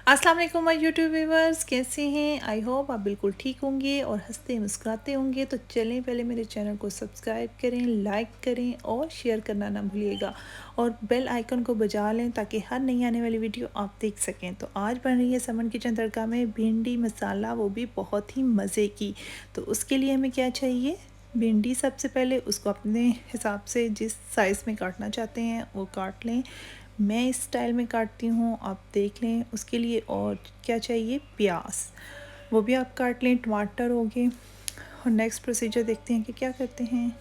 अस्सलाम वालेकुम my YouTube viewers, कैसे हैं? आई होप आप बिल्कुल ठीक होंगे और हंसते मुस्कुराते होंगे। तो चलें पहले मेरे चैनल को सब्सक्राइब करें, लाइक करें और शेयर करना ना भूलिएगा और बेल आइकन को बजा लें ताकि हर नई आने वाली वीडियो आप देख सकें। तो आज बन रही है समन किचन तड़का में भिंडी मसाला, वो भी बहुत ही मज़े की। तो उसके लिए हमें क्या चाहिए? भिंडी सबसे पहले उसको अपने हिसाब से जिस साइज़ में काटना चाहते हैं वो काट लें। मैं इस स्टाइल में काटती हूँ, आप देख लें। उसके लिए और क्या चाहिए? प्याज, वो भी आप काट लें। टमाटर हो गए। और नेक्स्ट प्रोसीजर देखते हैं कि क्या करते हैं।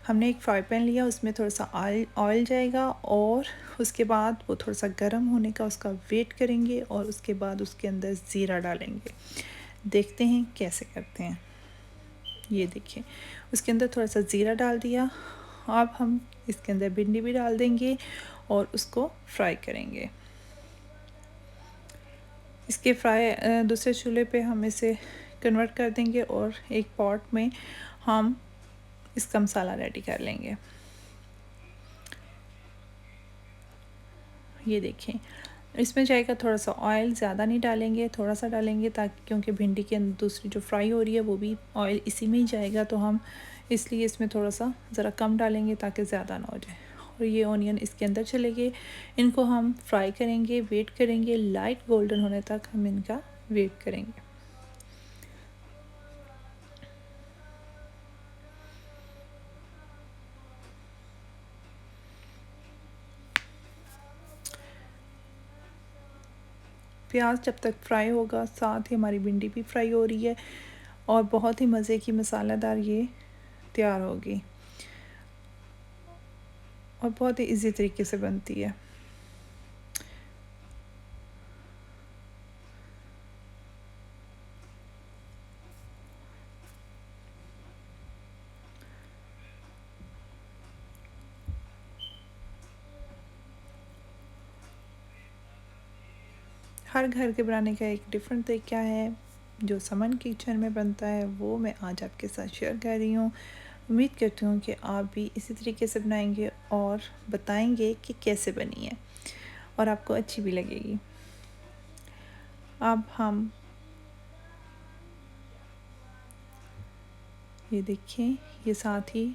हमने एक फ्राई पैन लिया, उसमें थोड़ा सा ऑयल जाएगा और उसके बाद वो थोड़ा सा गर्म होने का उसका वेट करेंगे और उसके बाद उसके अंदर ज़ीरा डालेंगे। देखते हैं कैसे करते हैं। ये देखिए, उसके अंदर थोड़ा सा ज़ीरा डाल दिया। अब हम इसके अंदर भिंडी भी डाल देंगे और उसको फ्राई करेंगे। इसके फ्राई दूसरे चूल्हे पे हम इसे कन्वर्ट कर देंगे और एक पॉट में हम इसका मसाला रेडी कर लेंगे। ये देखें, इसमें जाएगा थोड़ा सा ऑयल, ज़्यादा नहीं डालेंगे, थोड़ा सा डालेंगे ताकि क्योंकि भिंडी के अंदर दूसरी जो फ्राई हो रही है वो भी ऑयल इसी में ही जाएगा, तो हम इसलिए इसमें थोड़ा सा ज़रा कम डालेंगे ताकि ज़्यादा ना हो जाए। और ये ऑनियन इसके अंदर चले गए, इनको हम फ्राई करेंगे, वेट करेंगे, लाइट गोल्डन होने तक हम इनका वेट करेंगे। प्याज जब तक फ्राई होगा, साथ ही हमारी भिंडी भी फ्राई हो रही है और बहुत ही मज़े की मसालेदार ये तैयार होगी और बहुत ही इजी तरीके से बनती है। हर घर के बनाने का एक डिफरेंट तरीका है। जो समन किचन में बनता है वो मैं आज आपके साथ शेयर कर रही हूँ। उम्मीद करती हूँ कि आप भी इसी तरीके से बनाएंगे और बताएंगे कि कैसे बनी है और आपको अच्छी भी लगेगी। अब हम ये देखें, ये साथ ही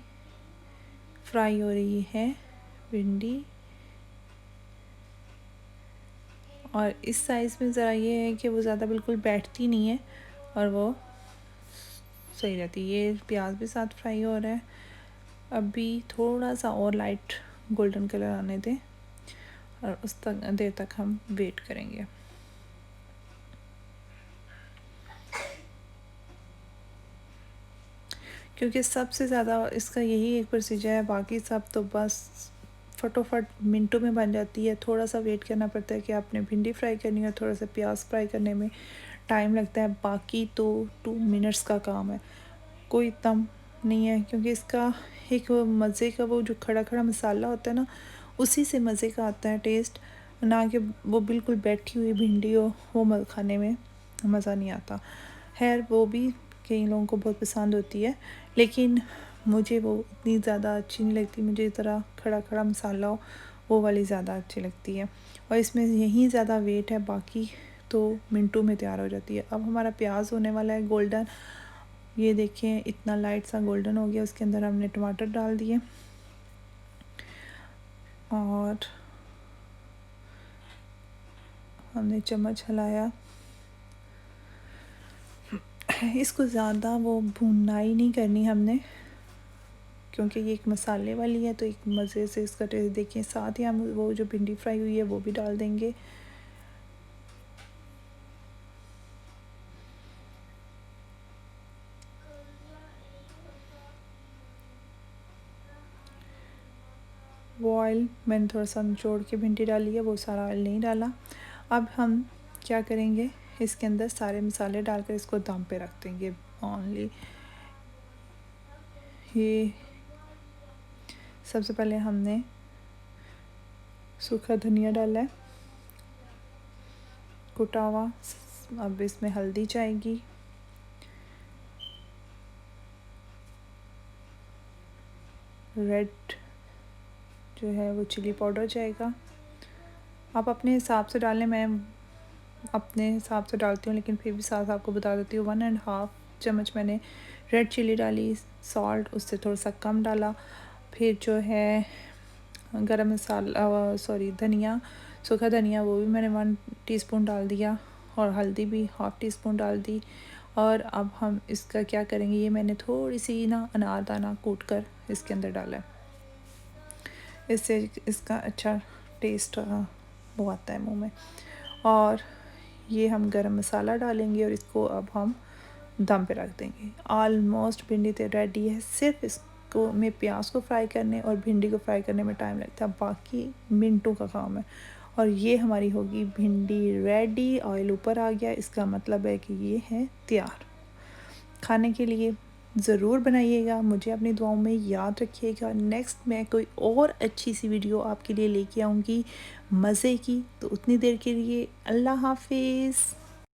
फ्राई हो रही है भिंडी और इस साइज़ में ज़रा ये है कि वो ज़्यादा बिल्कुल बैठती नहीं है और वो सही रहती है। ये प्याज भी साथ फ्राई हो रहा है। अभी थोड़ा सा और लाइट गोल्डन कलर आने दें और उस तक देर तक हम वेट करेंगे। क्योंकि सबसे ज़्यादा इसका यही एक प्रोसीजर है, बाकी सब तो बस फटोफट मिनटों में बन जाती है। थोड़ा सा वेट करना पड़ता है कि आपने भिंडी फ्राई करनी है, थोड़ा सा प्याज फ्राई करने में टाइम लगता है, बाकी तो 2 मिनट्स का काम है, कोई इतना नहीं है। क्योंकि इसका एक मज़े का वो जो खड़ा खड़ा मसाला होता है ना, उसी से मज़े का आता है टेस्ट, ना कि वो बिल्कुल बैठी हुई भिंडी हो, वो खाने में मज़ा नहीं आता। खैर वो भी कई लोगों को बहुत पसंद होती है, लेकिन मुझे वो इतनी ज़्यादा अच्छी नहीं लगती। मुझे इस तरह खड़ा खड़ा मसाला हो वो वाली ज़्यादा अच्छी लगती है और इसमें यही ज़्यादा वेट है, बाकी तो मिनटों में तैयार हो जाती है। अब हमारा प्याज होने वाला है गोल्डन। ये देखें, इतना लाइट सा गोल्डन हो गया। उसके अंदर हमने टमाटर डाल दिए और हमने चम्मच हिलाया। इसको ज़्यादा वो भुनाई नहीं करनी हमने, क्योंकि ये एक मसाले वाली है तो एक मज़े से इसका टेस्ट देखिए। साथ ही हम वो जो भिंडी फ्राई हुई है वो भी डाल देंगे। वो ऑयल मैंने थोड़ा सा निचोड़ के भिंडी डाली है, वो सारा ऑयल नहीं डाला। अब हम क्या करेंगे, इसके अंदर सारे मसाले डालकर इसको दम पे रख देंगे ओनली। ये सबसे पहले हमने सूखा धनिया डाला है, कुटा हुआ। अब इसमें हल्दी जाएगी, रेड जो है वो चिली पाउडर जाएगा। आप अपने हिसाब से डालें, मैं अपने हिसाब से डालती हूँ, लेकिन फिर भी साथ आपको बता देती हूँ। 1.5 चम्मच मैंने रेड चिली डाली, सॉल्ट उससे थोड़ा सा कम डाला। फिर जो है गरम मसाला, सॉरी धनिया, सूखा धनिया, वो भी मैंने 1 टीस्पून डाल दिया, और हल्दी भी 1/2 टीस्पून डाल दी। और अब हम इसका क्या करेंगे, ये मैंने थोड़ी सी ना अनारदाना कूट कर इसके अंदर डाला है, इससे इसका अच्छा टेस्ट वो आता है मुंह में। और ये हम गरम मसाला डालेंगे और इसको अब हम दम पे रख देंगे। ऑलमोस्ट भिंडी तो रेडी है, सिर्फ इसको में प्याज को फ्राई करने और भिंडी को फ्राई करने में टाइम लगता है, बाकी मिनटों का काम है। और ये हमारी होगी भिंडी रेडी। ऑयल ऊपर आ गया, इसका मतलब है कि ये है तैयार खाने के लिए। ज़रूर बनाइएगा, मुझे अपनी दुआओं में याद रखिएगा। नेक्स्ट मैं कोई और अच्छी सी वीडियो आपके लिए लेके आऊँगी मज़े की। तो उतनी देर के लिए अल्लाह हाफिज़।